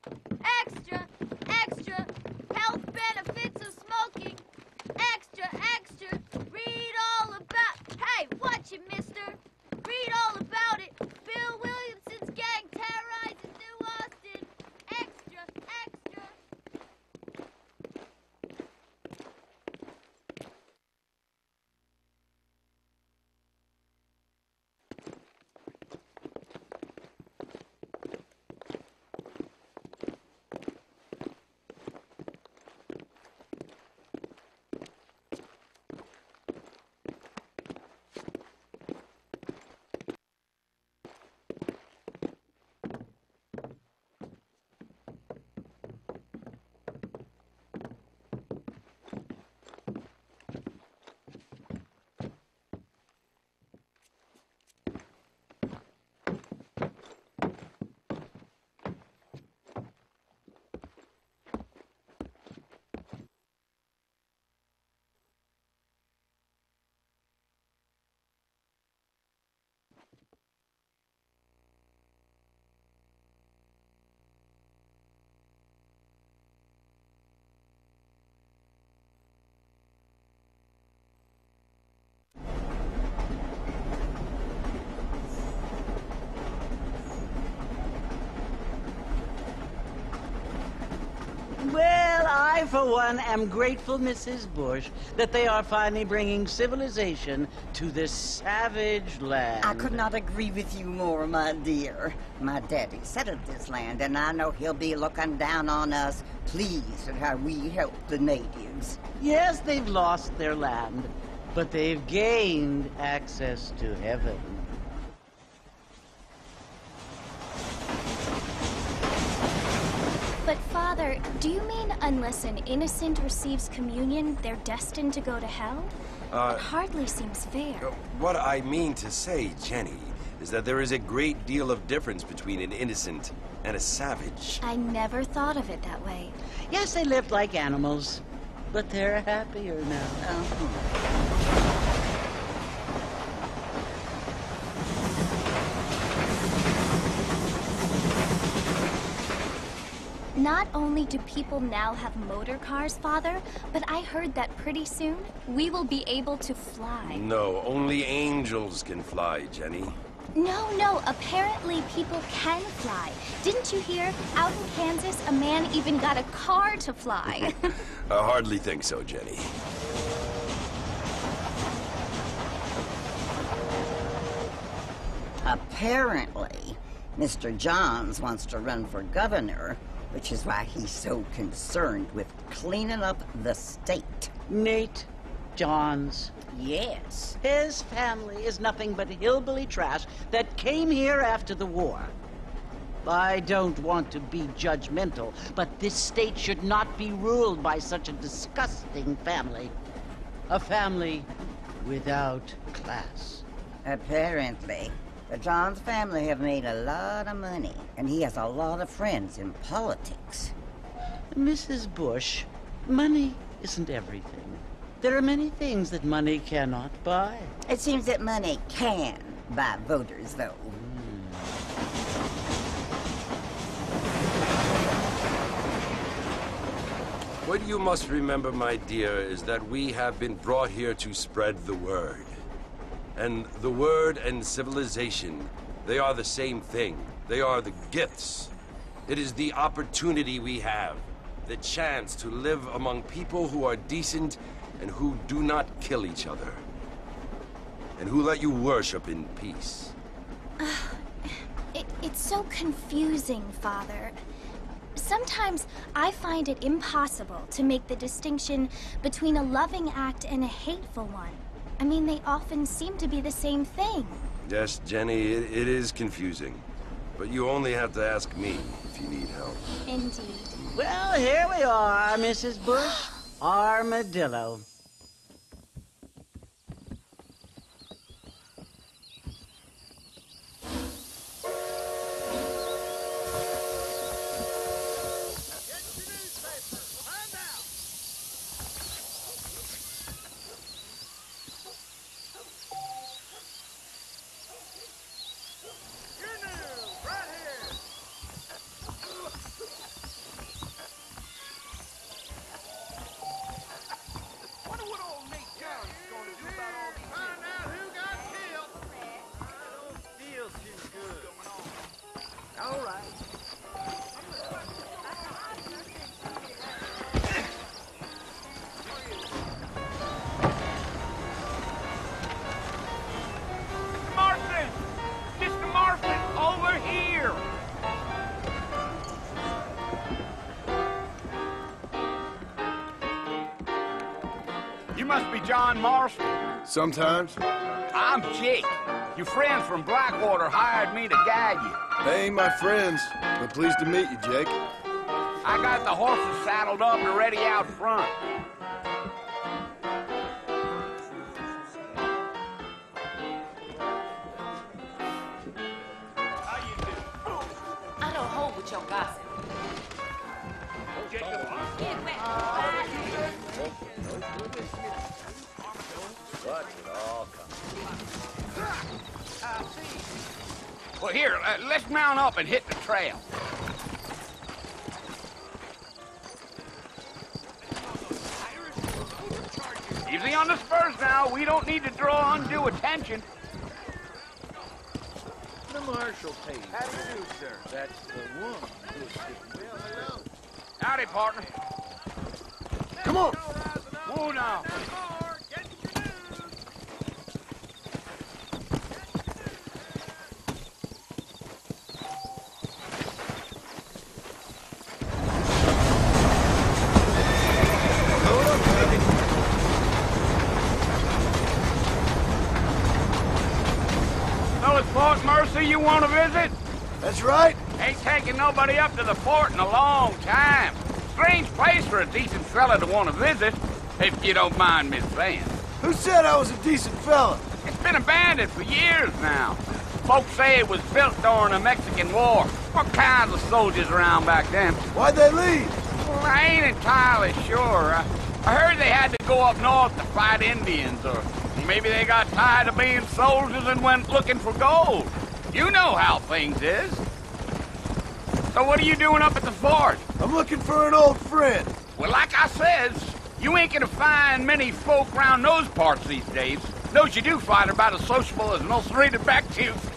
Extra, extra, health benefits of smoking. Extra, extra, read all about... Hey, watch it, mister. Read all about it. Bill Williamson's gang terrorizes New Austin. Extra, extra. Well, I, for one, am grateful, Mrs. Bush, that they are finally bringing civilization to this savage land. I could not agree with you more, my dear. My daddy settled this land, and I know he'll be looking down on us, pleased at how we help the natives. Yes, they've lost their land, but they've gained access to heaven. But, Father, do you mean unless an innocent receives communion, they're destined to go to hell? It hardly seems fair. What I mean to say, Jenny, is that there is a great deal of difference between an innocent and a savage. I never thought of it that way. Yes, they lived like animals, but they're happier now. Not only do people now have motor cars, Father, but I heard that pretty soon we will be able to fly. No, only angels can fly, Jenny. No, apparently people can fly. Didn't you hear? Out in Kansas, a man even got a car to fly. I hardly think so, Jenny. Apparently, Mr. Johns wants to run for governor, which is why he's so concerned with cleaning up the state. Nate Johns. Yes. His family is nothing but hillbilly trash that came here after the war. I don't want to be judgmental, but this state should not be ruled by such a disgusting family. A family without class. Apparently. The Johns family have made a lot of money, and he has a lot of friends in politics. Mrs. Bush, money isn't everything. There are many things that money cannot buy. It seems that money can buy voters, though. What you must remember, my dear, is that we have been brought here to spread the word. And the word and civilization, they are the same thing. They are the gifts. It is the opportunity we have, the chance to live among people who are decent and who do not kill each other, and who let you worship in peace. It's so confusing, Father. Sometimes I find it impossible to make the distinction between a loving act and a hateful one. I mean, they often seem to be the same thing. Yes, Jenny, it is confusing. But you only have to ask me if you need help. Indeed. Well, here we are, Mrs. Bush. Armadillo. All right. Marston! Mr. Marston, over here! You must be John Marston. Sometimes. I'm Jake. Your friends from Blackwater hired me to guide you. They ain't my friends, but pleased to meet you, Jake. I got the horses saddled up and ready out front. I don't hold with your gossip. Well, here, let's mount up and hit the trail. Easy on the spurs now. We don't need to draw undue attention. The marshal pays. How do you do, sir? That's the one. Howdy, partner. Come on! Whoa now. So it's Fort Mercy you want to visit? That's right. Ain't taking nobody up to the fort in a long time. Strange place for a decent fella to want to visit, if you don't mind me saying. Who said I was a decent fella? It's been abandoned for years now. Folks say it was built during the Mexican War. What kinds of soldiers around back then? Why'd they leave? Well, I ain't entirely sure. I heard they had to go up north to fight Indians, or maybe they got tired of being soldiers and went looking for gold. You know how things is. So what are you doing up at the fort? I'm looking for an old friend. Well, like I says, you ain't gonna find many folk around those parts these days. Those you do find are about as sociable as an ulcerated back tooth.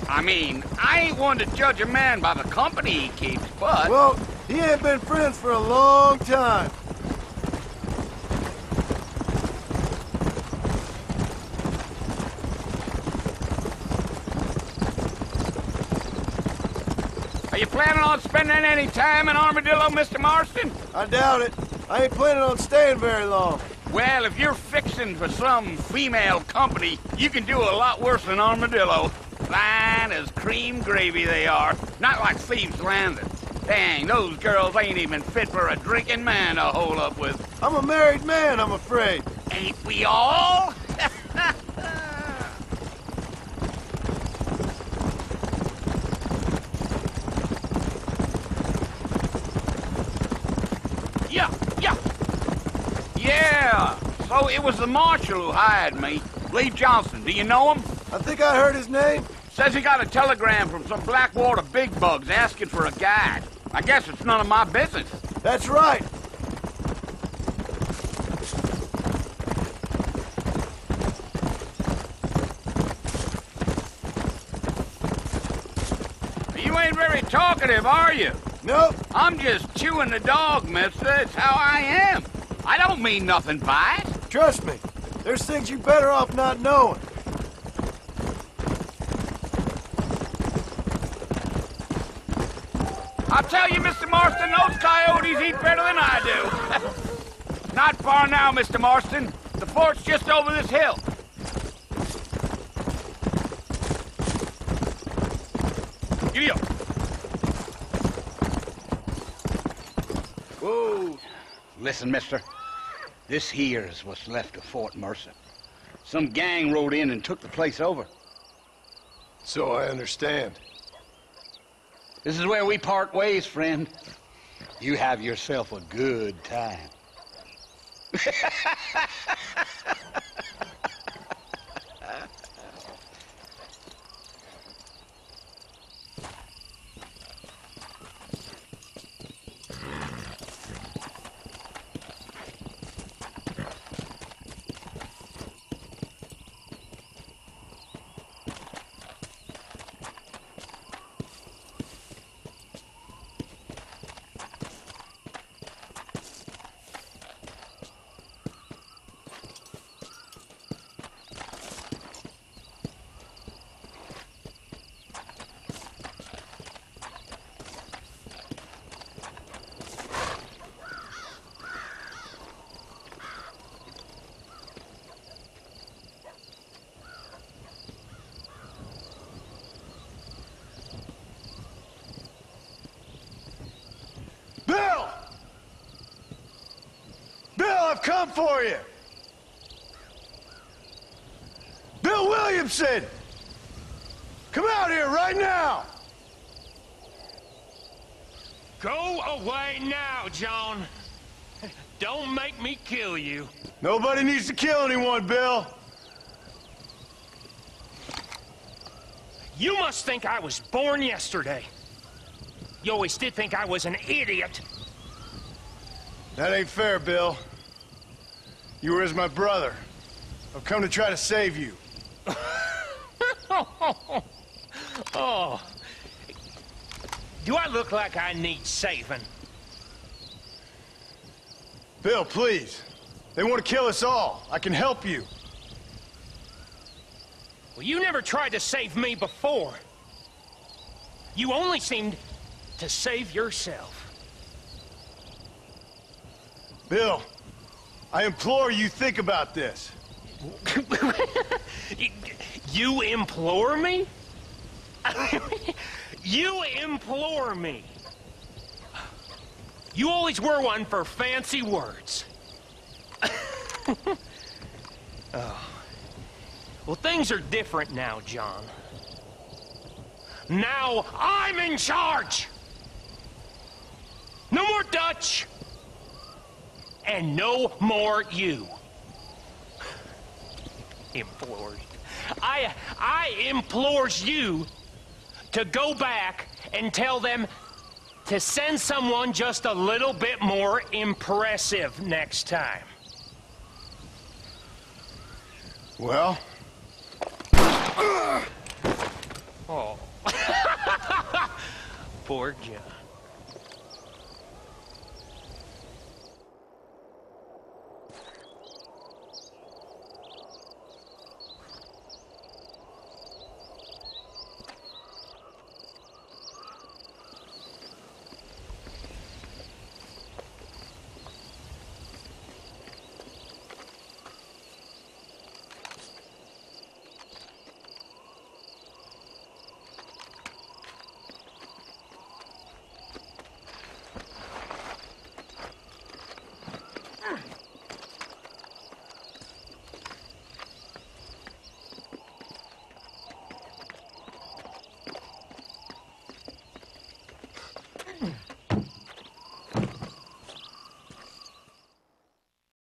I mean, I ain't one to judge a man by the company he keeps, but... Well, he ain't been friends for a long time. Are you planning on spending any time in Armadillo, Mr. Marston? I doubt it. I ain't planning on staying very long. Well, if you're fixing for some female company, you can do a lot worse than Armadillo. Fine as cream gravy they are. Not like Thieves' Landing. Dang, those girls ain't even fit for a drinking man to hole up with. I'm a married man, I'm afraid. Ain't we all? Yeah, so it was the marshal who hired me. Lee Johnson, do you know him? I think I heard his name. Says he got a telegram from some Blackwater big bugs asking for a guide. I guess it's none of my business. That's right. You ain't very talkative, are you? Nope. I'm just chewing the dog, mister. It's how I am. I don't mean nothing by it. Trust me. There's things you better off not knowing. I'll tell you, Mr. Marston, those coyotes eat better than I do. Not far now, Mr. Marston. The fort's just over this hill. Giddy up. Whoa. Listen, mister. This here is what's left of Fort Mercer. Some gang rode in and took the place over. So I understand. This is where we part ways, friend. You have yourself a good time. come for you! Bill Williamson! Come out here right now! Go away now, John. Don't make me kill you. Nobody needs to kill anyone, Bill. You must think I was born yesterday. You always did think I was an idiot. That ain't fair, Bill. You were as my brother. I've come to try to save you. Oh. Do I look like I need saving? Bill, please. They want to kill us all. I can help you. Well, you never tried to save me before. You only seemed to save yourself. Bill, I implore you, think about this. You implore me? You implore me. You always were one for fancy words. Oh. Well, things are different now, John. Now I'm in charge. No more Dutch. And no more you. Implores. I implores you to go back and tell them to send someone just a little bit more impressive next time. Well? Oh. Poor John.